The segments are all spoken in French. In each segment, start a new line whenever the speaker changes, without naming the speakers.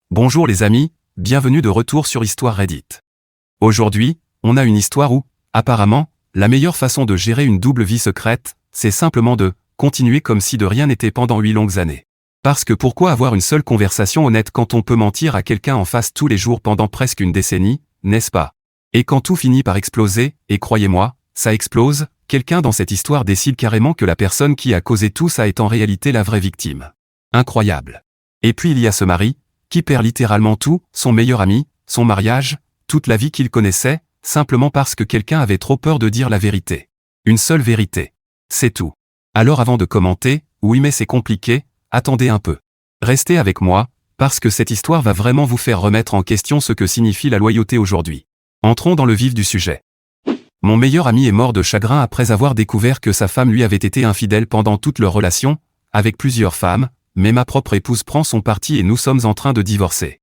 Bonjour les amis, bienvenue de retour sur Histoire Reddit. Aujourd'hui, on a une histoire où, apparemment, la meilleure façon de gérer une double vie secrète, c'est simplement de continuer comme si de rien n'était pendant 8 longues années. Parce que pourquoi avoir une seule conversation honnête quand on peut mentir à quelqu'un en face tous les jours pendant presque une décennie, n'est-ce pas? Et quand tout finit par exploser, et croyez-moi, ça explose, quelqu'un dans cette histoire décide carrément que la personne qui a causé tout ça est en réalité la vraie victime. Incroyable. Et puis il y a ce mari, qui perd littéralement tout, son meilleur ami, son mariage, toute la vie qu'il connaissait, simplement parce que quelqu'un avait trop peur de dire la vérité. Une seule vérité. C'est tout. Alors avant de commenter, oui mais c'est compliqué, attendez un peu. Restez avec moi, parce que cette histoire va vraiment vous faire remettre en question ce que signifie la loyauté aujourd'hui. Entrons dans le vif du sujet. Mon meilleur ami est mort de chagrin après avoir découvert que sa femme lui avait été infidèle pendant toute leur relation, avec plusieurs femmes, mais ma propre épouse prend son parti et nous sommes en train de divorcer.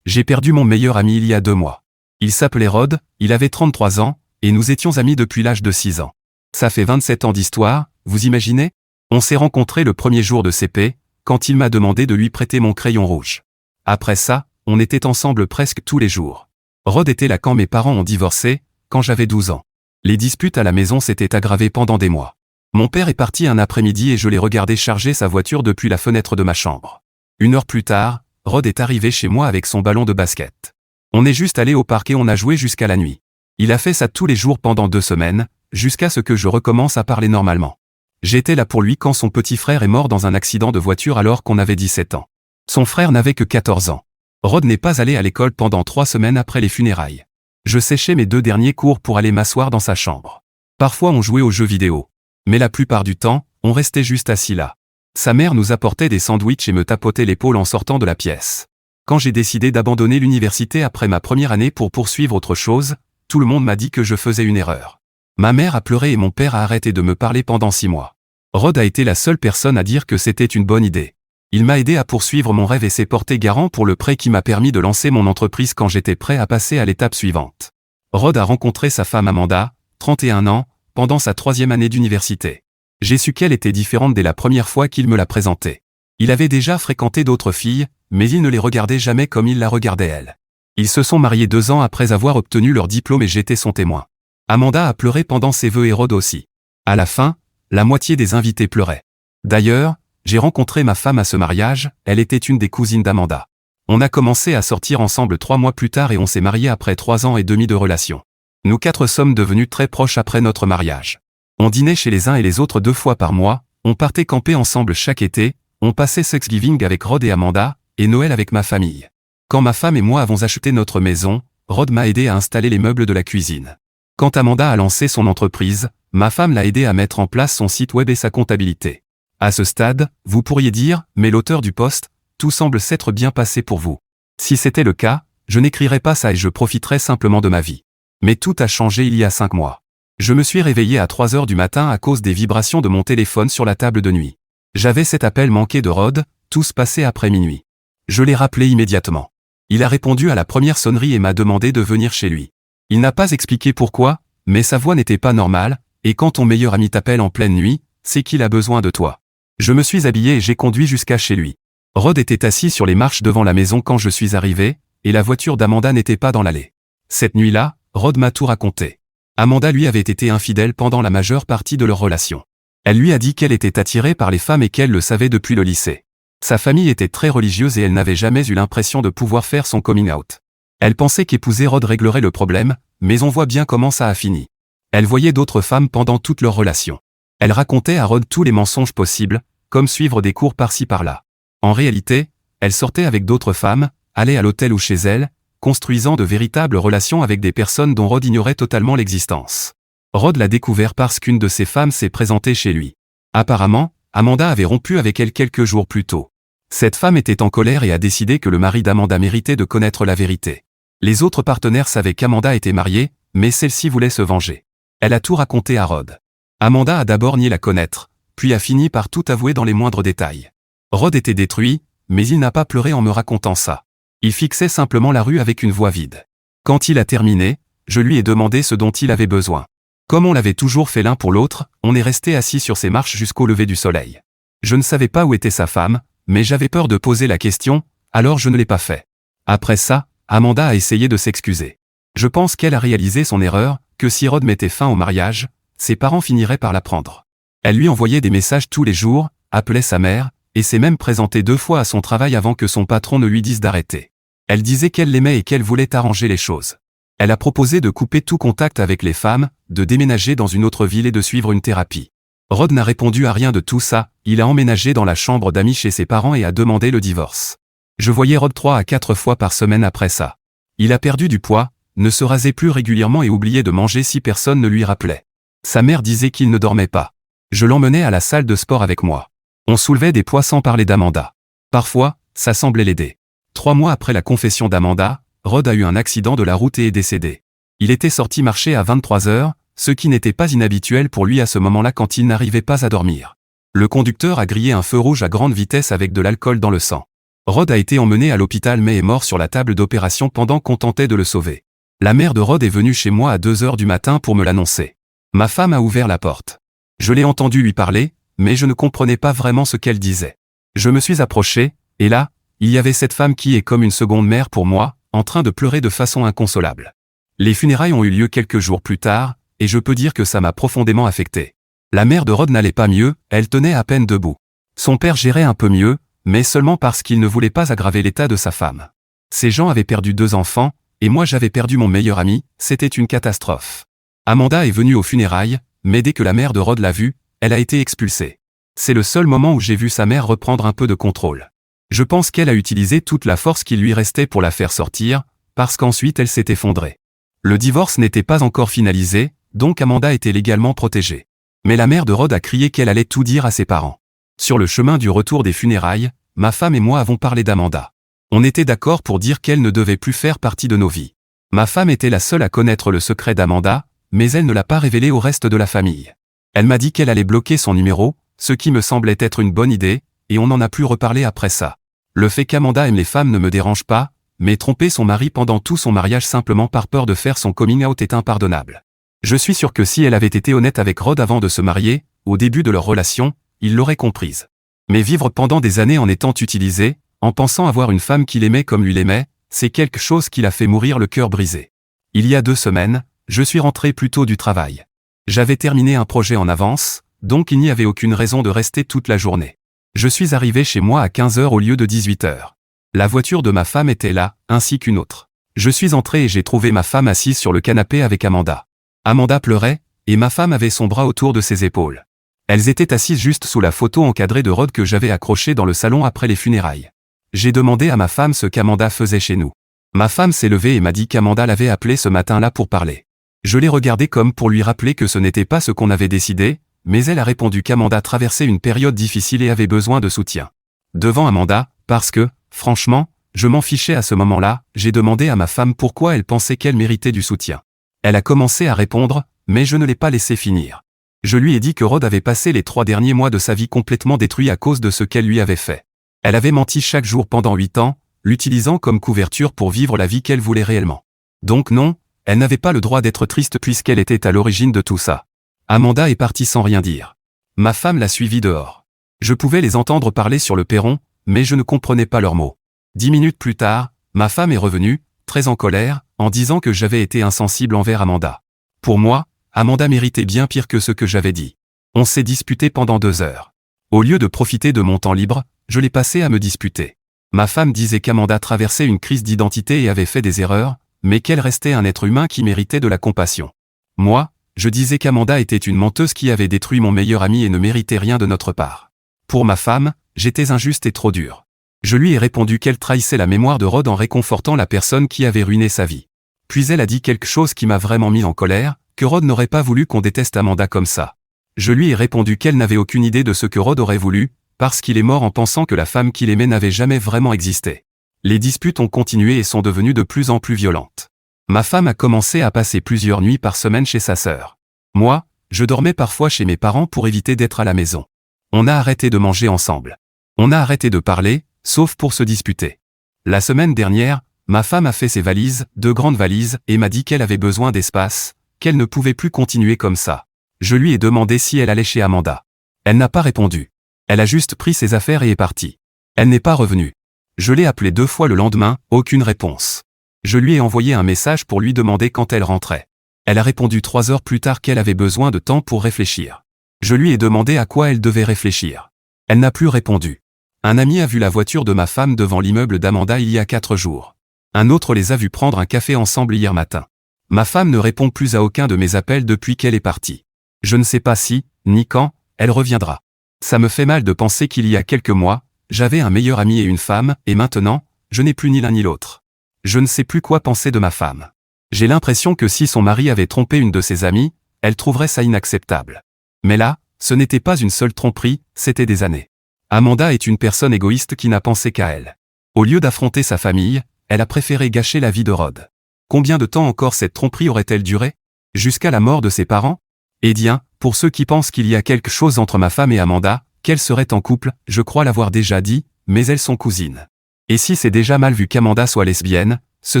J'ai perdu mon meilleur ami il y a 2 mois. Il s'appelait Rod, il avait 33 ans, et nous étions amis depuis l'âge de 6 ans. Ça fait 27 ans d'histoire, vous imaginez? On s'est rencontrés le premier jour de CP, quand il m'a demandé de lui prêter mon crayon rouge. Après ça, on était ensemble presque tous les jours. Rod était là quand mes parents ont divorcé, quand j'avais 12 ans. Les disputes à la maison s'étaient aggravées pendant des mois. Mon père est parti un après-midi et je l'ai regardé charger sa voiture depuis la fenêtre de ma chambre. 1 heure plus tard, Rod est arrivé chez moi avec son ballon de basket. On est juste allé au parc et on a joué jusqu'à la nuit. Il a fait ça tous les jours pendant 2 semaines, jusqu'à ce que je recommence à parler normalement. J'étais là pour lui quand son petit frère est mort dans un accident de voiture alors qu'on avait 17 ans. Son frère n'avait que 14 ans. Rod n'est pas allé à l'école pendant 3 semaines après les funérailles. Je séchais mes 2 derniers cours pour aller m'asseoir dans sa chambre. Parfois on jouait aux jeux vidéo. Mais la plupart du temps, on restait juste assis là. Sa mère nous apportait des sandwichs et me tapotait l'épaule en sortant de la pièce. Quand j'ai décidé d'abandonner l'université après ma première année pour poursuivre autre chose, tout le monde m'a dit que je faisais une erreur. Ma mère a pleuré et mon père a arrêté de me parler pendant 6 mois. Rod a été la seule personne à dire que c'était une bonne idée. Il m'a aidé à poursuivre mon rêve et s'est porté garant pour le prêt qui m'a permis de lancer mon entreprise quand j'étais prêt à passer à l'étape suivante. Rod a rencontré sa femme Amanda, 31 ans, pendant sa 3e année d'université. J'ai su qu'elle était différente dès la première fois qu'il me l'a présentée. Il avait déjà fréquenté d'autres filles, mais il ne les regardait jamais comme il la regardait elle. Ils se sont mariés 2 ans après avoir obtenu leur diplôme et j'étais son témoin. Amanda a pleuré pendant ses vœux et Rod aussi. À la fin, la moitié des invités pleuraient. D'ailleurs, j'ai rencontré ma femme à ce mariage, elle était une des cousines d'Amanda. On a commencé à sortir ensemble 3 mois plus tard et on s'est mariés après 3 ans et demi de relation. Nous 4 sommes devenus très proches après notre mariage. On dînait chez les uns et les autres 2 fois par mois, on partait camper ensemble chaque été, on passait Thanksgiving avec Rod et Amanda, et Noël avec ma famille. Quand ma femme et moi avons acheté notre maison, Rod m'a aidé à installer les meubles de la cuisine. Quand Amanda a lancé son entreprise, ma femme l'a aidé à mettre en place son site web et sa comptabilité. À ce stade, vous pourriez dire, mais l'auteur du post, tout semble s'être bien passé pour vous. Si c'était le cas, je n'écrirais pas ça et je profiterais simplement de ma vie. Mais tout a changé il y a 5 mois. Je me suis réveillé à 3 heures du matin à cause des vibrations de mon téléphone sur la table de nuit. J'avais cet appel manqué de Rod, tout se passait après minuit. Je l'ai rappelé immédiatement. Il a répondu à la première sonnerie et m'a demandé de venir chez lui. Il n'a pas expliqué pourquoi, mais sa voix n'était pas normale, et quand ton meilleur ami t'appelle en pleine nuit, c'est qu'il a besoin de toi. Je me suis habillé et j'ai conduit jusqu'à chez lui. Rod était assis sur les marches devant la maison quand je suis arrivé, et la voiture d'Amanda n'était pas dans l'allée. Cette nuit-là, Rod m'a tout raconté. Amanda lui avait été infidèle pendant la majeure partie de leur relation. Elle lui a dit qu'elle était attirée par les femmes et qu'elle le savait depuis le lycée. Sa famille était très religieuse et elle n'avait jamais eu l'impression de pouvoir faire son coming out. Elle pensait qu'épouser Rod réglerait le problème, mais on voit bien comment ça a fini. Elle voyait d'autres femmes pendant toute leur relation. Elle racontait à Rod tous les mensonges possibles, comme suivre des cours par-ci par-là. En réalité, elle sortait avec d'autres femmes, allait à l'hôtel ou chez elle, construisant de véritables relations avec des personnes dont Rod ignorait totalement l'existence. Rod l'a découvert parce qu'une de ses femmes s'est présentée chez lui. Apparemment, Amanda avait rompu avec elle quelques jours plus tôt. Cette femme était en colère et a décidé que le mari d'Amanda méritait de connaître la vérité. Les autres partenaires savaient qu'Amanda était mariée, mais celle-ci voulait se venger. Elle a tout raconté à Rod. Amanda a d'abord nié la connaître, puis a fini par tout avouer dans les moindres détails. Rod était détruit, mais il n'a pas pleuré en me racontant ça. Il fixait simplement la rue avec une voix vide. Quand il a terminé, je lui ai demandé ce dont il avait besoin. Comme on l'avait toujours fait l'un pour l'autre, on est resté assis sur ces marches jusqu'au lever du soleil. Je ne savais pas où était sa femme, mais j'avais peur de poser la question, alors je ne l'ai pas fait. Après ça, Amanda a essayé de s'excuser. Je pense qu'elle a réalisé son erreur, que si Rod mettait fin au mariage, ses parents finiraient par l'apprendre. Elle lui envoyait des messages tous les jours, appelait sa mère, et s'est même présentée 2 fois à son travail avant que son patron ne lui dise d'arrêter. Elle disait qu'elle l'aimait et qu'elle voulait arranger les choses. Elle a proposé de couper tout contact avec les femmes, de déménager dans une autre ville et de suivre une thérapie. Rod n'a répondu à rien de tout ça, il a emménagé dans la chambre d'amis chez ses parents et a demandé le divorce. Je voyais Rod 3 à 4 fois par semaine après ça. Il a perdu du poids, ne se rasait plus régulièrement et oubliait de manger si personne ne lui rappelait. Sa mère disait qu'il ne dormait pas. Je l'emmenais à la salle de sport avec moi. On soulevait des poids sans parler d'Amanda. Parfois, ça semblait l'aider. 3 mois après la confession d'Amanda, Rod a eu un accident de la route et est décédé. Il était sorti marcher à 23 heures, ce qui n'était pas inhabituel pour lui à ce moment-là quand il n'arrivait pas à dormir. Le conducteur a grillé un feu rouge à grande vitesse avec de l'alcool dans le sang. Rod a été emmené à l'hôpital mais est mort sur la table d'opération pendant qu'on tentait de le sauver. La mère de Rod est venue chez moi à 2 heures du matin pour me l'annoncer. Ma femme a ouvert la porte. Je l'ai entendu lui parler, mais je ne comprenais pas vraiment ce qu'elle disait. Je me suis approché, et là, il y avait cette femme qui est comme une seconde mère pour moi, en train de pleurer de façon inconsolable. Les funérailles ont eu lieu quelques jours plus tard, et je peux dire que ça m'a profondément affecté. La mère de Rod n'allait pas mieux, elle tenait à peine debout. Son père gérait un peu mieux, mais seulement parce qu'il ne voulait pas aggraver l'état de sa femme. Ces gens avaient perdu 2 enfants, et moi j'avais perdu mon meilleur ami, c'était une catastrophe. Amanda est venue aux funérailles, mais dès que la mère de Rod l'a vue, elle a été expulsée. C'est le seul moment où j'ai vu sa mère reprendre un peu de contrôle. Je pense qu'elle a utilisé toute la force qui lui restait pour la faire sortir, parce qu'ensuite elle s'est effondrée. Le divorce n'était pas encore finalisé, donc Amanda était légalement protégée. Mais la mère de Rod a crié qu'elle allait tout dire à ses parents. Sur le chemin du retour des funérailles, ma femme et moi avons parlé d'Amanda. On était d'accord pour dire qu'elle ne devait plus faire partie de nos vies. Ma femme était la seule à connaître le secret d'Amanda, mais elle ne l'a pas révélé au reste de la famille. Elle m'a dit qu'elle allait bloquer son numéro, ce qui me semblait être une bonne idée, et on n'en a plus reparlé après ça. Le fait qu'Amanda aime les femmes ne me dérange pas, mais tromper son mari pendant tout son mariage simplement par peur de faire son coming out est impardonnable. Je suis sûr que si elle avait été honnête avec Rod avant de se marier, au début de leur relation, il l'aurait comprise. Mais vivre pendant des années en étant utilisé, en pensant avoir une femme qu'il aimait comme lui l'aimait, c'est quelque chose qui l'a fait mourir le cœur brisé. Il y a 2 semaines, je suis rentré plus tôt du travail. J'avais terminé un projet en avance, donc il n'y avait aucune raison de rester toute la journée. Je suis arrivé chez moi à 15 heures au lieu de 18 heures. La voiture de ma femme était là, ainsi qu'une autre. Je suis entré et j'ai trouvé ma femme assise sur le canapé avec Amanda. Amanda pleurait, et ma femme avait son bras autour de ses épaules. Elles étaient assises juste sous la photo encadrée de Rod que j'avais accrochée dans le salon après les funérailles. J'ai demandé à ma femme ce qu'Amanda faisait chez nous. Ma femme s'est levée et m'a dit qu'Amanda l'avait appelée ce matin-là pour parler. Je l'ai regardée comme pour lui rappeler que ce n'était pas ce qu'on avait décidé, mais elle a répondu qu'Amanda traversait une période difficile et avait besoin de soutien. Devant Amanda, parce que, franchement, je m'en fichais à ce moment-là, j'ai demandé à ma femme pourquoi elle pensait qu'elle méritait du soutien. Elle a commencé à répondre, mais je ne l'ai pas laissé finir. Je lui ai dit que Rod avait passé les 3 derniers mois de sa vie complètement détruits à cause de ce qu'elle lui avait fait. Elle avait menti chaque jour pendant 8 ans, l'utilisant comme couverture pour vivre la vie qu'elle voulait réellement. Donc non, elle n'avait pas le droit d'être triste puisqu'elle était à l'origine de tout ça. Amanda est partie sans rien dire. Ma femme l'a suivie dehors. Je pouvais les entendre parler sur le perron, mais je ne comprenais pas leurs mots. 10 minutes plus tard, ma femme est revenue, très en colère, en disant que j'avais été insensible envers Amanda. Pour moi, Amanda méritait bien pire que ce que j'avais dit. On s'est disputé pendant 2 heures. Au lieu de profiter de mon temps libre, je l'ai passé à me disputer. Ma femme disait qu'Amanda traversait une crise d'identité et avait fait des erreurs, mais qu'elle restait un être humain qui méritait de la compassion. Moi, je disais qu'Amanda était une menteuse qui avait détruit mon meilleur ami et ne méritait rien de notre part. Pour ma femme, j'étais injuste et trop dur. Je lui ai répondu qu'elle trahissait la mémoire de Rod en réconfortant la personne qui avait ruiné sa vie. Puis elle a dit quelque chose qui m'a vraiment mis en colère, que Rod n'aurait pas voulu qu'on déteste Amanda comme ça. Je lui ai répondu qu'elle n'avait aucune idée de ce que Rod aurait voulu, parce qu'il est mort en pensant que la femme qu'il aimait n'avait jamais vraiment existé. Les disputes ont continué et sont devenues de plus en plus violentes. Ma femme a commencé à passer plusieurs nuits par semaine chez sa sœur. Moi, je dormais parfois chez mes parents pour éviter d'être à la maison. On a arrêté de manger ensemble. On a arrêté de parler, sauf pour se disputer. La semaine dernière, ma femme a fait ses valises, 2 grandes valises, et m'a dit qu'elle avait besoin d'espace, qu'elle ne pouvait plus continuer comme ça. Je lui ai demandé si elle allait chez Amanda. Elle n'a pas répondu. Elle a juste pris ses affaires et est partie. Elle n'est pas revenue. Je l'ai appelée 2 fois le lendemain, aucune réponse. Je lui ai envoyé un message pour lui demander quand elle rentrait. Elle a répondu 3 heures plus tard qu'elle avait besoin de temps pour réfléchir. Je lui ai demandé à quoi elle devait réfléchir. Elle n'a plus répondu. Un ami a vu la voiture de ma femme devant l'immeuble d'Amanda il y a 4 jours. Un autre les a vus prendre un café ensemble hier matin. Ma femme ne répond plus à aucun de mes appels depuis qu'elle est partie. Je ne sais pas si, ni quand, elle reviendra. Ça me fait mal de penser qu'il y a quelques mois, j'avais un meilleur ami et une femme, et maintenant, je n'ai plus ni l'un ni l'autre. Je ne sais plus quoi penser de ma femme. J'ai l'impression que si son mari avait trompé une de ses amies, elle trouverait ça inacceptable. Mais là, ce n'était pas une seule tromperie, c'était des années. Amanda est une personne égoïste qui n'a pensé qu'à elle. Au lieu d'affronter sa famille, elle a préféré gâcher la vie de Rod. Combien de temps encore cette tromperie aurait-elle duré? Jusqu'à la mort de ses parents? Eh bien, pour ceux qui pensent qu'il y a quelque chose entre ma femme et Amanda, qu'elles seraient en couple, je crois l'avoir déjà dit, mais elles sont cousines. Et si c'est déjà mal vu qu'Amanda soit lesbienne, ce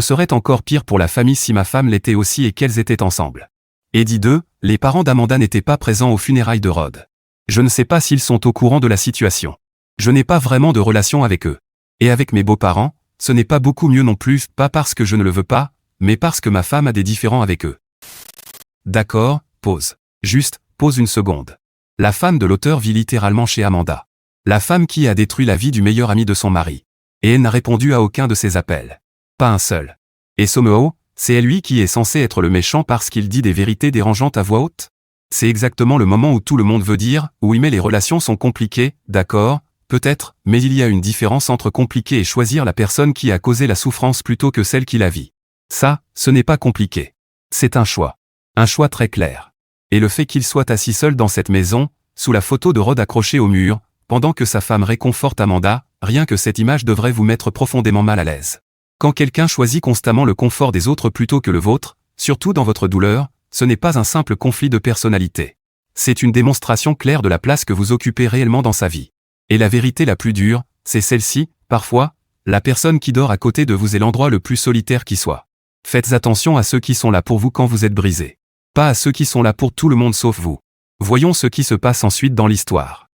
serait encore pire pour la famille si ma femme l'était aussi et qu'elles étaient ensemble. Eddie 2, les parents d'Amanda n'étaient pas présents aux funérailles de Rod. Je ne sais pas s'ils sont au courant de la situation. Je n'ai pas vraiment de relation avec eux. Et avec mes beaux-parents, ce n'est pas beaucoup mieux non plus, pas parce que je ne le veux pas, mais parce que ma femme a des différends avec eux. D'accord, pause. Juste, pause une seconde. La femme de l'auteur vit littéralement chez Amanda. La femme qui a détruit la vie du meilleur ami de son mari. Et elle n'a répondu à aucun de ses appels. Pas un seul. Et Someo, c'est lui qui est censé être le méchant parce qu'il dit des vérités dérangeantes à voix haute? C'est exactement le moment où tout le monde veut dire, oui mais les relations sont compliquées, d'accord, peut-être, mais il y a une différence entre compliquer et choisir la personne qui a causé la souffrance plutôt que celle qui la vit. Ça, ce n'est pas compliqué. C'est un choix. Un choix très clair. Et le fait qu'il soit assis seul dans cette maison, sous la photo de Rod accrochée au mur, pendant que sa femme réconforte Amanda, rien que cette image devrait vous mettre profondément mal à l'aise. Quand quelqu'un choisit constamment le confort des autres plutôt que le vôtre, surtout dans votre douleur, ce n'est pas un simple conflit de personnalité. C'est une démonstration claire de la place que vous occupez réellement dans sa vie. Et la vérité la plus dure, c'est celle-ci, parfois, la personne qui dort à côté de vous est l'endroit le plus solitaire qui soit. Faites attention à ceux qui sont là pour vous quand vous êtes brisé. Pas à ceux qui sont là pour tout le monde sauf vous. Voyons ce qui se passe ensuite dans l'histoire.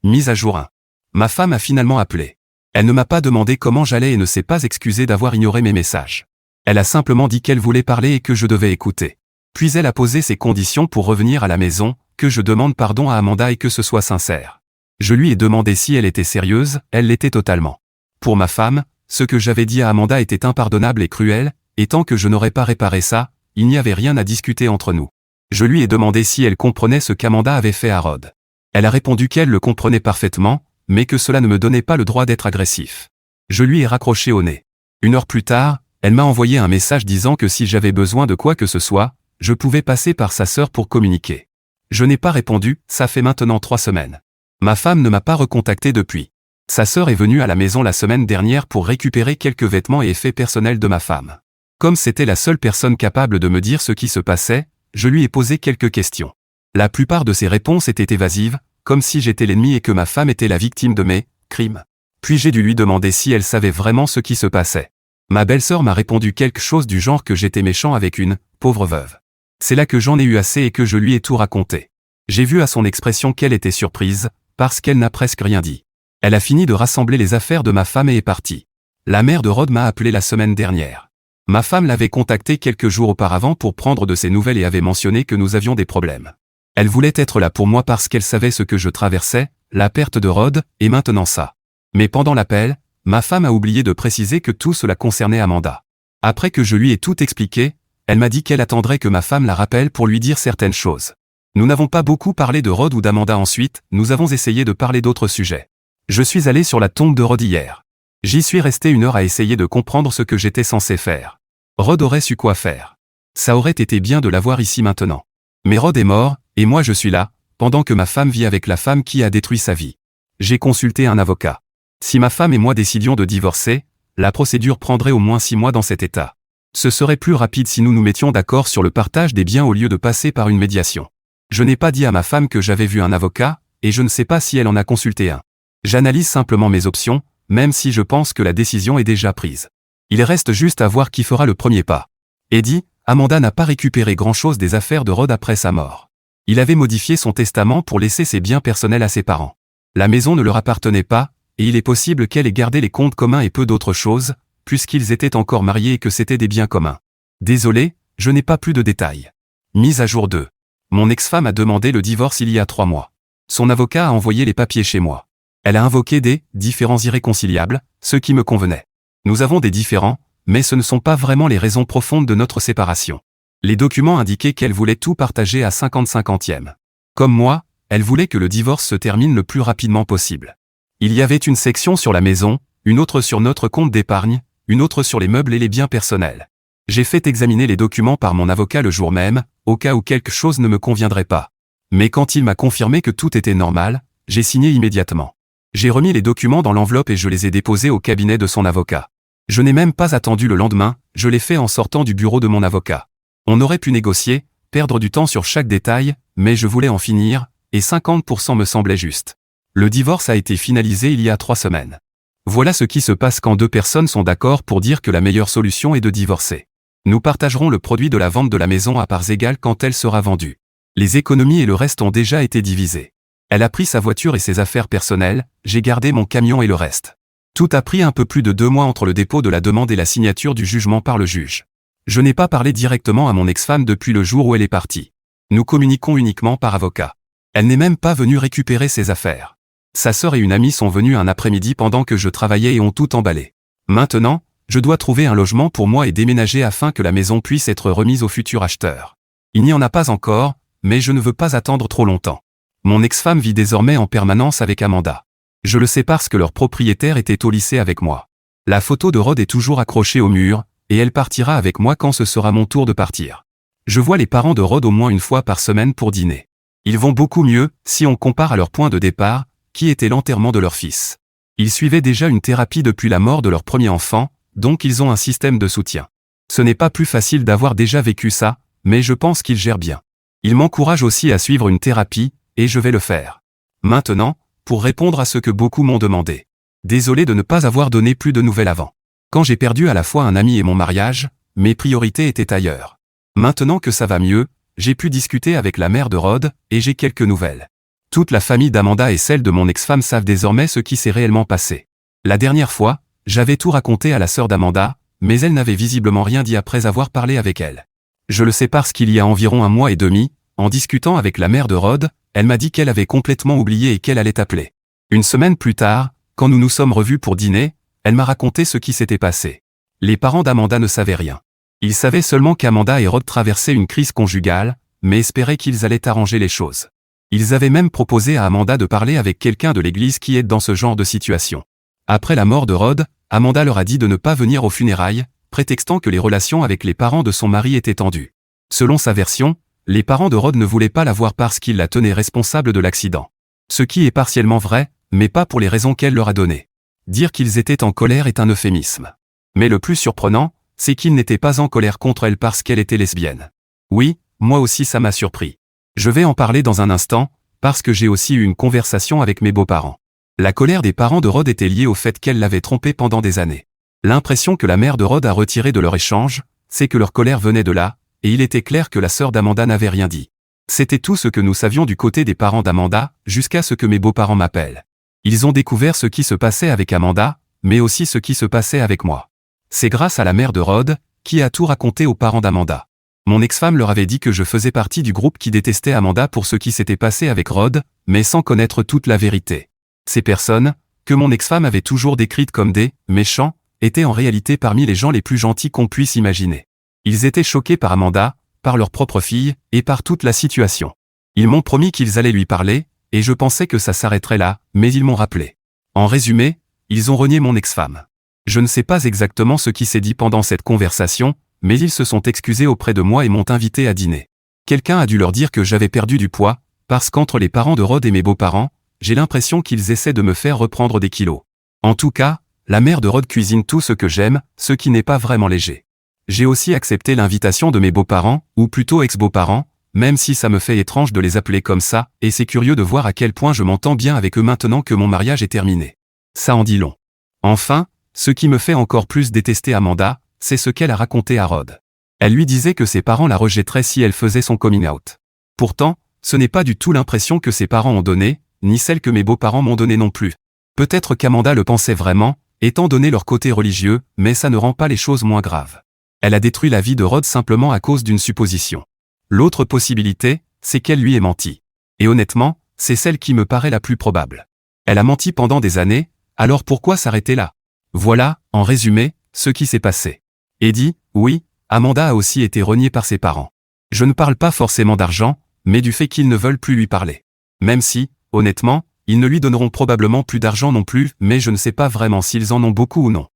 Mise à jour 1. Ma femme a finalement appelé. Elle ne m'a pas demandé comment j'allais et ne s'est pas excusée d'avoir ignoré mes messages. Elle a simplement dit qu'elle voulait parler et que je devais écouter. Puis elle a posé ses conditions pour revenir à la maison, que je demande pardon à Amanda et que ce soit sincère. Je lui ai demandé si elle était sérieuse, elle l'était totalement. Pour ma femme, ce que j'avais dit à Amanda était impardonnable et cruel, et tant que je n'aurais pas réparé ça, il n'y avait rien à discuter entre nous. Je lui ai demandé si elle comprenait ce qu'Amanda avait fait à Rod. Elle a répondu qu'elle le comprenait parfaitement, mais que cela ne me donnait pas le droit d'être agressif. Je lui ai raccroché au nez. 1 heure plus tard, elle m'a envoyé un message disant que si j'avais besoin de quoi que ce soit, je pouvais passer par sa sœur pour communiquer. Je n'ai pas répondu, ça fait maintenant 3 semaines. Ma femme ne m'a pas recontacté depuis. Sa sœur est venue à la maison la semaine dernière pour récupérer quelques vêtements et effets personnels de ma femme. Comme c'était la seule personne capable de me dire ce qui se passait, je lui ai posé quelques questions. La plupart de ses réponses étaient évasives, comme si j'étais l'ennemi et que ma femme était la victime de mes crimes. Puis j'ai dû lui demander si elle savait vraiment ce qui se passait. Ma belle-sœur m'a répondu quelque chose du genre que j'étais méchant avec une pauvre veuve. C'est là que j'en ai eu assez et que je lui ai tout raconté. J'ai vu à son expression qu'elle était surprise, parce qu'elle n'a presque rien dit. Elle a fini de rassembler les affaires de ma femme et est partie. La mère de Rod m'a appelé la semaine dernière. Ma femme l'avait contacté quelques jours auparavant pour prendre de ses nouvelles et avait mentionné que nous avions des problèmes. Elle voulait être là pour moi parce qu'elle savait ce que je traversais, la perte de Rod, et maintenant ça. Mais pendant l'appel, ma femme a oublié de préciser que tout cela concernait Amanda. Après que je lui ai tout expliqué, elle m'a dit qu'elle attendrait que ma femme la rappelle pour lui dire certaines choses. Nous n'avons pas beaucoup parlé de Rod ou d'Amanda ensuite, nous avons essayé de parler d'autres sujets. Je suis allé sur la tombe de Rod hier. J'y suis resté 1 heure à essayer de comprendre ce que j'étais censé faire. Rod aurait su quoi faire. Ça aurait été bien de l'avoir ici maintenant. Mais Rod est mort, et moi je suis là, pendant que ma femme vit avec la femme qui a détruit sa vie. J'ai consulté un avocat. Si ma femme et moi décidions de divorcer, la procédure prendrait au moins 6 mois dans cet état. Ce serait plus rapide si nous nous mettions d'accord sur le partage des biens au lieu de passer par une médiation. Je n'ai pas dit à ma femme que j'avais vu un avocat, et je ne sais pas si elle en a consulté un. J'analyse simplement mes options, même si je pense que la décision est déjà prise. Il reste juste à voir qui fera le premier pas. Eddie, Amanda n'a pas récupéré grand-chose des affaires de Rod après sa mort. Il avait modifié son testament pour laisser ses biens personnels à ses parents. La maison ne leur appartenait pas, et il est possible qu'elle ait gardé les comptes communs et peu d'autres choses, puisqu'ils étaient encore mariés et que c'était des biens communs. Désolé, je n'ai pas plus de détails. Mise à jour 2. Mon ex-femme a demandé le divorce il y a 3 mois. Son avocat a envoyé les papiers chez moi. Elle a invoqué des différends irréconciliables, ce qui me convenait. Nous avons des différends, mais ce ne sont pas vraiment les raisons profondes de notre séparation. Les documents indiquaient qu'elle voulait tout partager à 50-50e. Comme moi, elle voulait que le divorce se termine le plus rapidement possible. Il y avait une section sur la maison, une autre sur notre compte d'épargne, une autre sur les meubles et les biens personnels. J'ai fait examiner les documents par mon avocat le jour même, au cas où quelque chose ne me conviendrait pas. Mais quand il m'a confirmé que tout était normal, j'ai signé immédiatement. J'ai remis les documents dans l'enveloppe et je les ai déposés au cabinet de son avocat. Je n'ai même pas attendu le lendemain, je l'ai fait en sortant du bureau de mon avocat. On aurait pu négocier, perdre du temps sur chaque détail, mais je voulais en finir, et 50% me semblait juste. Le divorce a été finalisé il y a 3 semaines. Voilà ce qui se passe quand 2 personnes sont d'accord pour dire que la meilleure solution est de divorcer. Nous partagerons le produit de la vente de la maison à parts égales quand elle sera vendue. Les économies et le reste ont déjà été divisés. Elle a pris sa voiture et ses affaires personnelles, j'ai gardé mon camion et le reste. Tout a pris un peu plus de 2 mois entre le dépôt de la demande et la signature du jugement par le juge. Je n'ai pas parlé directement à mon ex-femme depuis le jour où elle est partie. Nous communiquons uniquement par avocat. Elle n'est même pas venue récupérer ses affaires. Sa sœur et une amie sont venues un après-midi pendant que je travaillais et ont tout emballé. Maintenant, je dois trouver un logement pour moi et déménager afin que la maison puisse être remise au futur acheteur. Il n'y en a pas encore, mais je ne veux pas attendre trop longtemps. Mon ex-femme vit désormais en permanence avec Amanda. Je le sais parce que leur propriétaire était au lycée avec moi. La photo de Rod est toujours accrochée au mur, et elle partira avec moi quand ce sera mon tour de partir. Je vois les parents de Rod au moins une fois par semaine pour dîner. Ils vont beaucoup mieux, si on compare à leur point de départ, qui était l'enterrement de leur fils. Ils suivaient déjà une thérapie depuis la mort de leur premier enfant, donc ils ont un système de soutien. Ce n'est pas plus facile d'avoir déjà vécu ça, mais je pense qu'ils gèrent bien. Ils m'encouragent aussi à suivre une thérapie, et je vais le faire. Maintenant, pour répondre à ce que beaucoup m'ont demandé. Désolé de ne pas avoir donné plus de nouvelles avant. Quand j'ai perdu à la fois un ami et mon mariage, mes priorités étaient ailleurs. Maintenant que ça va mieux, j'ai pu discuter avec la mère de Rod, et j'ai quelques nouvelles. Toute la famille d'Amanda et celle de mon ex-femme savent désormais ce qui s'est réellement passé. La dernière fois, j'avais tout raconté à la sœur d'Amanda, mais elle n'avait visiblement rien dit après avoir parlé avec elle. Je le sais parce qu'il y a environ 1 mois et demi, en discutant avec la mère de Rod, elle m'a dit qu'elle avait complètement oublié et qu'elle allait appeler. Une semaine plus tard, quand nous nous sommes revus pour dîner, elle m'a raconté ce qui s'était passé. Les parents d'Amanda ne savaient rien. Ils savaient seulement qu'Amanda et Rod traversaient une crise conjugale, mais espéraient qu'ils allaient arranger les choses. Ils avaient même proposé à Amanda de parler avec quelqu'un de l'église qui aide dans ce genre de situation. Après la mort de Rod, Amanda leur a dit de ne pas venir aux funérailles, prétextant que les relations avec les parents de son mari étaient tendues. Selon sa version, les parents de Rod ne voulaient pas la voir parce qu'ils la tenaient responsable de l'accident. Ce qui est partiellement vrai, mais pas pour les raisons qu'elle leur a données. Dire qu'ils étaient en colère est un euphémisme. Mais le plus surprenant, c'est qu'ils n'étaient pas en colère contre elle parce qu'elle était lesbienne. Oui, moi aussi ça m'a surpris. Je vais en parler dans un instant, parce que j'ai aussi eu une conversation avec mes beaux-parents. La colère des parents de Rod était liée au fait qu'elle l'avait trompé pendant des années. L'impression que la mère de Rod a retirée de leur échange, c'est que leur colère venait de là, et il était clair que la sœur d'Amanda n'avait rien dit. C'était tout ce que nous savions du côté des parents d'Amanda, jusqu'à ce que mes beaux-parents m'appellent. Ils ont découvert ce qui se passait avec Amanda, mais aussi ce qui se passait avec moi. C'est grâce à la mère de Rod, qui a tout raconté aux parents d'Amanda. Mon ex-femme leur avait dit que je faisais partie du groupe qui détestait Amanda pour ce qui s'était passé avec Rod, mais sans connaître toute la vérité. Ces personnes, que mon ex-femme avait toujours décrites comme des « méchants », étaient en réalité parmi les gens les plus gentils qu'on puisse imaginer. Ils étaient choqués par Amanda, par leur propre fille, et par toute la situation. Ils m'ont promis qu'ils allaient lui parler, et je pensais que ça s'arrêterait là, mais ils m'ont rappelé. En résumé, ils ont renié mon ex-femme. Je ne sais pas exactement ce qui s'est dit pendant cette conversation, mais ils se sont excusés auprès de moi et m'ont invité à dîner. Quelqu'un a dû leur dire que j'avais perdu du poids, parce qu'entre les parents de Rod et mes beaux-parents, j'ai l'impression qu'ils essaient de me faire reprendre des kilos. En tout cas, la mère de Rod cuisine tout ce que j'aime, ce qui n'est pas vraiment léger. J'ai aussi accepté l'invitation de mes beaux-parents, ou plutôt ex-beaux-parents, même si ça me fait étrange de les appeler comme ça, et c'est curieux de voir à quel point je m'entends bien avec eux maintenant que mon mariage est terminé. Ça en dit long. Enfin, ce qui me fait encore plus détester Amanda, c'est ce qu'elle a raconté à Rod. Elle lui disait que ses parents la rejetteraient si elle faisait son coming out. Pourtant, ce n'est pas du tout l'impression que ses parents ont donnée, ni celle que mes beaux-parents m'ont donnée non plus. Peut-être qu'Amanda le pensait vraiment, étant donné leur côté religieux, mais ça ne rend pas les choses moins graves. Elle a détruit la vie de Rod simplement à cause d'une supposition. L'autre possibilité, c'est qu'elle lui ait menti. Et honnêtement, c'est celle qui me paraît la plus probable. Elle a menti pendant des années, alors pourquoi s'arrêter là? Voilà, en résumé, ce qui s'est passé. Eddie, oui, Amanda a aussi été reniée par ses parents. Je ne parle pas forcément d'argent, mais du fait qu'ils ne veulent plus lui parler. Même si, honnêtement, ils ne lui donneront probablement plus d'argent non plus, mais je ne sais pas vraiment s'ils en ont beaucoup ou non.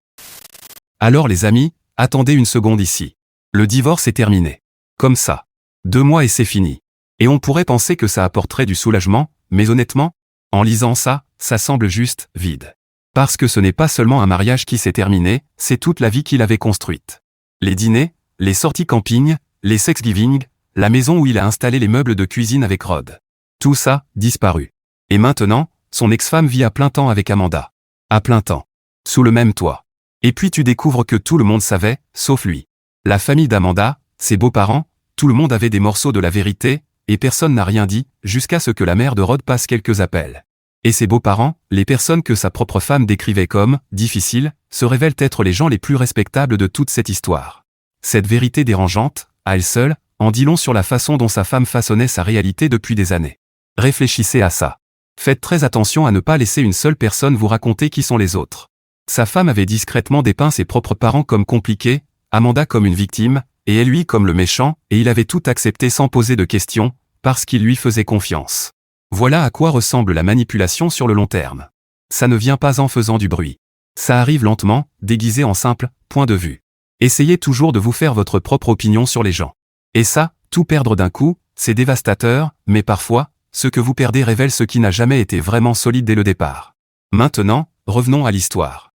Alors les amis, attendez une seconde ici. Le divorce est terminé. Comme ça. 2 mois et c'est fini. Et on pourrait penser que ça apporterait du soulagement, mais honnêtement, en lisant ça, ça semble juste vide. Parce que ce n'est pas seulement un mariage qui s'est terminé, c'est toute la vie qu'il avait construite. Les dîners, les sorties camping, les Thanksgiving, la maison où il a installé les meubles de cuisine avec Rod. Tout ça, disparu. Et maintenant, son ex-femme vit à plein temps avec Amanda. À plein temps. Sous le même toit. Et puis tu découvres que tout le monde savait, sauf lui. La famille d'Amanda, ses beaux-parents, tout le monde avait des morceaux de la vérité, et personne n'a rien dit, jusqu'à ce que la mère de Rod passe quelques appels. Et ses beaux-parents, les personnes que sa propre femme décrivait comme « difficiles », se révèlent être les gens les plus respectables de toute cette histoire. Cette vérité dérangeante, à elle seule, en dit long sur la façon dont sa femme façonnait sa réalité depuis des années. Réfléchissez à ça. Faites très attention à ne pas laisser une seule personne vous raconter qui sont les autres. Sa femme avait discrètement dépeint ses propres parents comme compliqués, Amanda comme une victime, et elle lui comme le méchant, et il avait tout accepté sans poser de questions, parce qu'il lui faisait confiance. Voilà à quoi ressemble la manipulation sur le long terme. Ça ne vient pas en faisant du bruit. Ça arrive lentement, déguisé en simple point de vue. Essayez toujours de vous faire votre propre opinion sur les gens. Et ça, tout perdre d'un coup, c'est dévastateur, mais parfois, ce que vous perdez révèle ce qui n'a jamais été vraiment solide dès le départ. Maintenant, revenons à l'histoire.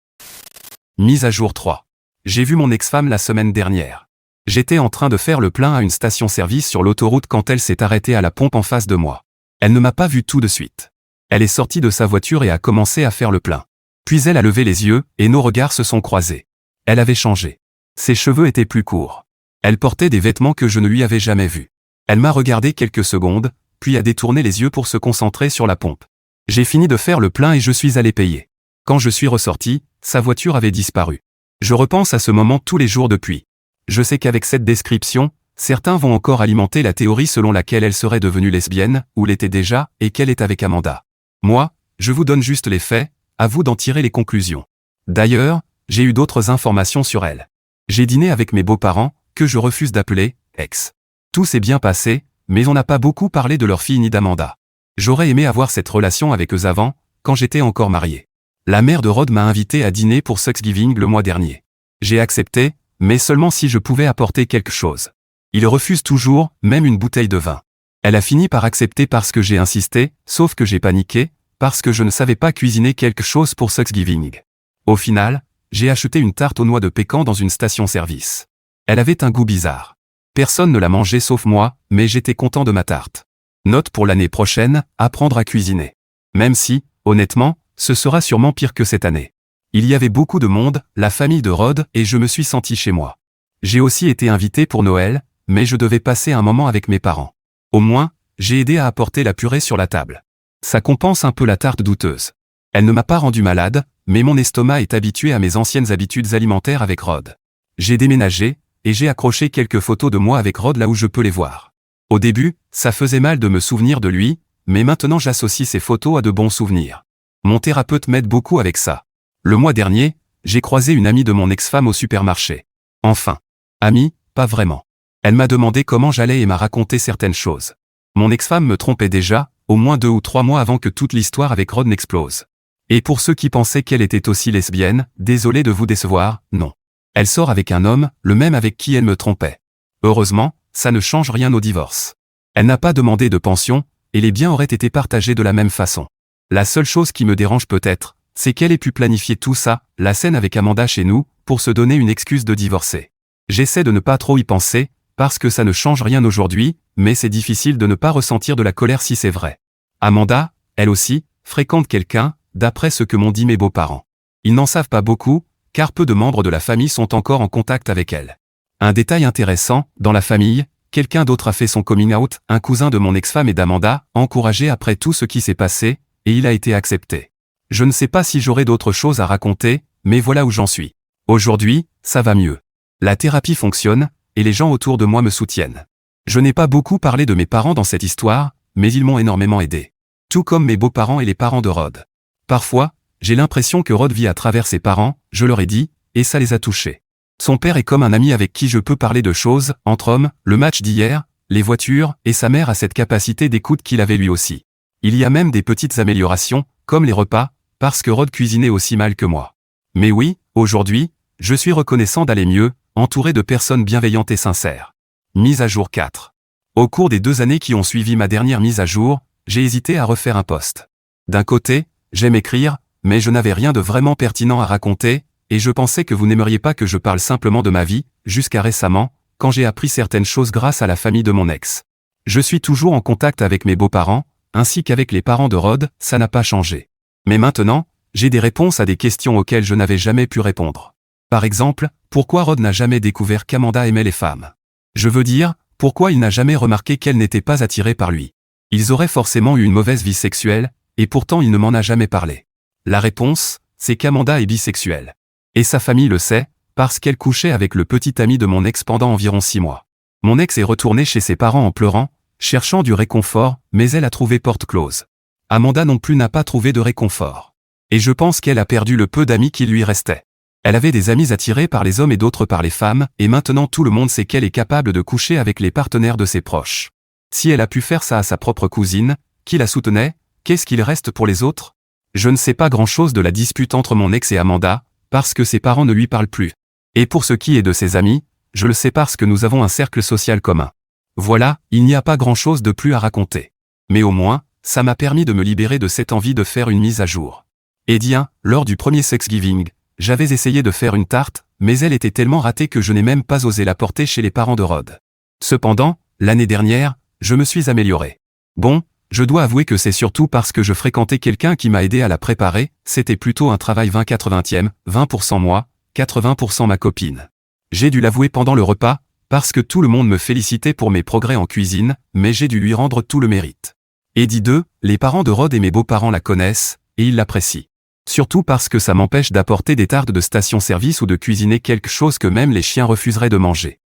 Mise à jour 3. J'ai vu mon ex-femme la semaine dernière. J'étais en train de faire le plein à une station-service sur l'autoroute quand elle s'est arrêtée à la pompe en face de moi. Elle ne m'a pas vu tout de suite. Elle est sortie de sa voiture et a commencé à faire le plein. Puis elle a levé les yeux, et nos regards se sont croisés. Elle avait changé. Ses cheveux étaient plus courts. Elle portait des vêtements que je ne lui avais jamais vus. Elle m'a regardé quelques secondes, puis a détourné les yeux pour se concentrer sur la pompe. J'ai fini de faire le plein et je suis allé payer. Quand je suis ressorti, sa voiture avait disparu. Je repense à ce moment tous les jours depuis. Je sais qu'avec cette description, certains vont encore alimenter la théorie selon laquelle elle serait devenue lesbienne, ou l'était déjà, et qu'elle est avec Amanda. Moi, je vous donne juste les faits, à vous d'en tirer les conclusions. D'ailleurs, j'ai eu d'autres informations sur elle. J'ai dîné avec mes beaux-parents, que je refuse d'appeler « ex ». Tout s'est bien passé, mais on n'a pas beaucoup parlé de leur fille ni d'Amanda. J'aurais aimé avoir cette relation avec eux avant, quand j'étais encore marié. La mère de Rod m'a invité à dîner pour Thanksgiving le mois dernier. J'ai accepté, mais seulement si je pouvais apporter quelque chose. Il refuse toujours, même une bouteille de vin. Elle a fini par accepter parce que j'ai insisté, sauf que j'ai paniqué, parce que je ne savais pas cuisiner quelque chose pour Thanksgiving. Au final, j'ai acheté une tarte aux noix de pécan dans une station-service. Elle avait un goût bizarre. Personne ne l'a mangée sauf moi, mais j'étais content de ma tarte. Note pour l'année prochaine, apprendre à cuisiner. Même si, honnêtement, ce sera sûrement pire que cette année. Il y avait beaucoup de monde, la famille de Rod, et je me suis senti chez moi. J'ai aussi été invité pour Noël, mais je devais passer un moment avec mes parents. Au moins, j'ai aidé à apporter la purée sur la table. Ça compense un peu la tarte douteuse. Elle ne m'a pas rendu malade, mais mon estomac est habitué à mes anciennes habitudes alimentaires avec Rod. J'ai déménagé, et j'ai accroché quelques photos de moi avec Rod là où je peux les voir. Au début, ça faisait mal de me souvenir de lui, mais maintenant j'associe ces photos à de bons souvenirs. Mon thérapeute m'aide beaucoup avec ça. Le mois dernier, j'ai croisé une amie de mon ex-femme au supermarché. Enfin. Amie, pas vraiment. Elle m'a demandé comment j'allais et m'a raconté certaines choses. Mon ex-femme me trompait déjà, au moins 2 ou 3 mois avant que toute l'histoire avec Rod n'explose. Et pour ceux qui pensaient qu'elle était aussi lesbienne, désolé de vous décevoir, non. Elle sort avec un homme, le même avec qui elle me trompait. Heureusement, ça ne change rien au divorce. Elle n'a pas demandé de pension, et les biens auraient été partagés de la même façon. La seule chose qui me dérange peut-être, c'est qu'elle ait pu planifier tout ça, la scène avec Amanda chez nous, pour se donner une excuse de divorcer. J'essaie de ne pas trop y penser, parce que ça ne change rien aujourd'hui, mais c'est difficile de ne pas ressentir de la colère si c'est vrai. Amanda, elle aussi, fréquente quelqu'un, d'après ce que m'ont dit mes beaux-parents. Ils n'en savent pas beaucoup, car peu de membres de la famille sont encore en contact avec elle. Un détail intéressant, dans la famille, quelqu'un d'autre a fait son coming out, un cousin de mon ex-femme et d'Amanda, encouragé après tout ce qui s'est passé, et il a été accepté. Je ne sais pas si j'aurai d'autres choses à raconter, mais voilà où j'en suis. Aujourd'hui, ça va mieux. La thérapie fonctionne, et les gens autour de moi me soutiennent. Je n'ai pas beaucoup parlé de mes parents dans cette histoire, mais ils m'ont énormément aidé. Tout comme mes beaux-parents et les parents de Rod. Parfois, j'ai l'impression que Rod vit à travers ses parents, je leur ai dit, et ça les a touchés. Son père est comme un ami avec qui je peux parler de choses, entre hommes, le match d'hier, les voitures, et sa mère a cette capacité d'écoute qu'il avait lui aussi. Il y a même des petites améliorations, comme les repas, parce que Rod cuisinait aussi mal que moi. Mais oui, aujourd'hui, je suis reconnaissant d'aller mieux, entouré de personnes bienveillantes et sincères. Mise à jour 4. Au cours des 2 années qui ont suivi ma dernière mise à jour, j'ai hésité à refaire un post. D'un côté, j'aime écrire, mais je n'avais rien de vraiment pertinent à raconter, et je pensais que vous n'aimeriez pas que je parle simplement de ma vie, jusqu'à récemment, quand j'ai appris certaines choses grâce à la famille de mon ex. Je suis toujours en contact avec mes beaux-parents, ainsi qu'avec les parents de Rod, ça n'a pas changé. Mais maintenant, j'ai des réponses à des questions auxquelles je n'avais jamais pu répondre. Par exemple, pourquoi Rod n'a jamais découvert qu'Amanda aimait les femmes? Je veux dire, pourquoi il n'a jamais remarqué qu'elle n'était pas attirée par lui? Ils auraient forcément eu une mauvaise vie sexuelle, et pourtant il ne m'en a jamais parlé. La réponse, c'est qu'Amanda est bisexuelle. Et sa famille le sait, parce qu'elle couchait avec le petit ami de mon ex pendant environ 6 mois. Mon ex est retournée chez ses parents en pleurant, cherchant du réconfort, mais elle a trouvé porte close. Amanda non plus n'a pas trouvé de réconfort. Et je pense qu'elle a perdu le peu d'amis qui lui restaient. Elle avait des amis attirés par les hommes et d'autres par les femmes, et maintenant tout le monde sait qu'elle est capable de coucher avec les partenaires de ses proches. Si elle a pu faire ça à sa propre cousine, qui la soutenait, qu'est-ce qu'il reste pour les autres? Je ne sais pas grand-chose de la dispute entre mon ex et Amanda, parce que ses parents ne lui parlent plus. Et pour ce qui est de ses amis, je le sais parce que nous avons un cercle social commun. Voilà, il n'y a pas grand-chose de plus à raconter. Mais au moins, ça m'a permis de me libérer de cette envie de faire une mise à jour. Et bien, lors du premier Thanksgiving, j'avais essayé de faire une tarte, mais elle était tellement ratée que je n'ai même pas osé la porter chez les parents de Rod. Cependant, l'année dernière, je me suis amélioré. Bon, je dois avouer que c'est surtout parce que je fréquentais quelqu'un qui m'a aidé à la préparer, c'était plutôt un travail 20-80e, 20% moi, 80% ma copine. J'ai dû l'avouer pendant le repas, parce que tout le monde me félicitait pour mes progrès en cuisine, mais j'ai dû lui rendre tout le mérite. Eddie 2, les parents de Rod et mes beaux-parents la connaissent, et ils l'apprécient. Surtout parce que ça m'empêche d'apporter des tartes de station-service ou de cuisiner quelque chose que même les chiens refuseraient de manger.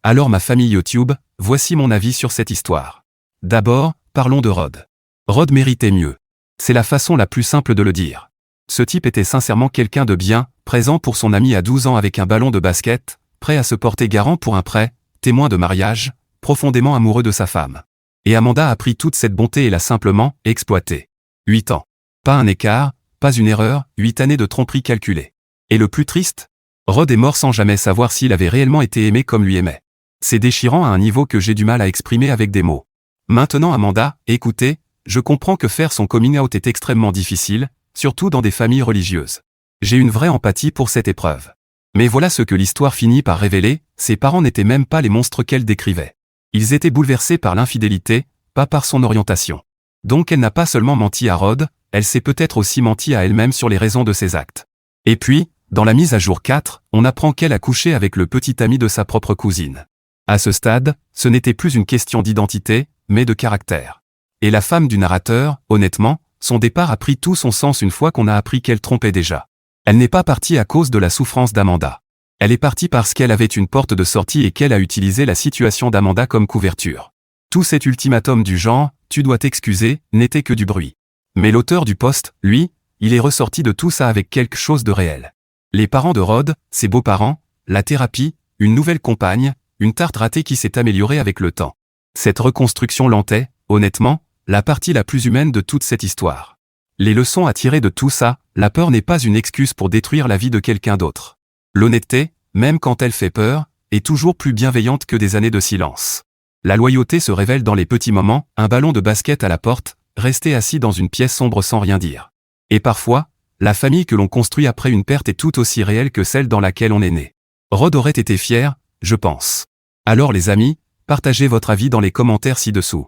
Alors ma famille YouTube, voici mon avis sur cette histoire. D'abord, parlons de Rod. Rod méritait mieux. C'est la façon la plus simple de le dire. Ce type était sincèrement quelqu'un de bien, présent pour son ami à 12 ans avec un ballon de basket, prêt à se porter garant pour un prêt, témoin de mariage, profondément amoureux de sa femme. Et Amanda a pris toute cette bonté et l'a simplement exploitée. 8 ans. Pas un écart, pas une erreur, 8 années de tromperie calculée. Et le plus triste? Rod est mort sans jamais savoir s'il avait réellement été aimé comme lui aimait. C'est déchirant à un niveau que j'ai du mal à exprimer avec des mots. Maintenant Amanda, écoutez, je comprends que faire son coming out est extrêmement difficile, surtout dans des familles religieuses. J'ai une vraie empathie pour cette épreuve. Mais voilà ce que l'histoire finit par révéler, ses parents n'étaient même pas les monstres qu'elle décrivait. Ils étaient bouleversés par l'infidélité, pas par son orientation. Donc elle n'a pas seulement menti à Rod, elle s'est peut-être aussi menti à elle-même sur les raisons de ses actes. Et puis, dans la mise à jour 4, on apprend qu'elle a couché avec le petit ami de sa propre cousine. À ce stade, ce n'était plus une question d'identité, mais de caractère. Et la femme du narrateur, honnêtement, son départ a pris tout son sens une fois qu'on a appris qu'elle trompait déjà. Elle n'est pas partie à cause de la souffrance d'Amanda. Elle est partie parce qu'elle avait une porte de sortie et qu'elle a utilisé la situation d'Amanda comme couverture. Tout cet ultimatum du genre « tu dois t'excuser » n'était que du bruit. Mais l'auteur du post, lui, il est ressorti de tout ça avec quelque chose de réel. Les parents de Rod, ses beaux-parents, la thérapie, une nouvelle compagne, une tarte ratée qui s'est améliorée avec le temps. Cette reconstruction lente est, honnêtement, la partie la plus humaine de toute cette histoire. Les leçons à tirer de tout ça, la peur n'est pas une excuse pour détruire la vie de quelqu'un d'autre. L'honnêteté, même quand elle fait peur, est toujours plus bienveillante que des années de silence. La loyauté se révèle dans les petits moments, un ballon de basket à la porte, rester assis dans une pièce sombre sans rien dire. Et parfois, la famille que l'on construit après une perte est tout aussi réelle que celle dans laquelle on est né. Rod aurait été fier, je pense. Alors les amis, partagez votre avis dans les commentaires ci-dessous.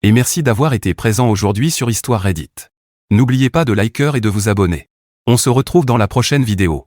Et merci d'avoir été présent aujourd'hui sur Histoire Reddit. N'oubliez pas de liker et de vous abonner. On se retrouve dans la prochaine vidéo.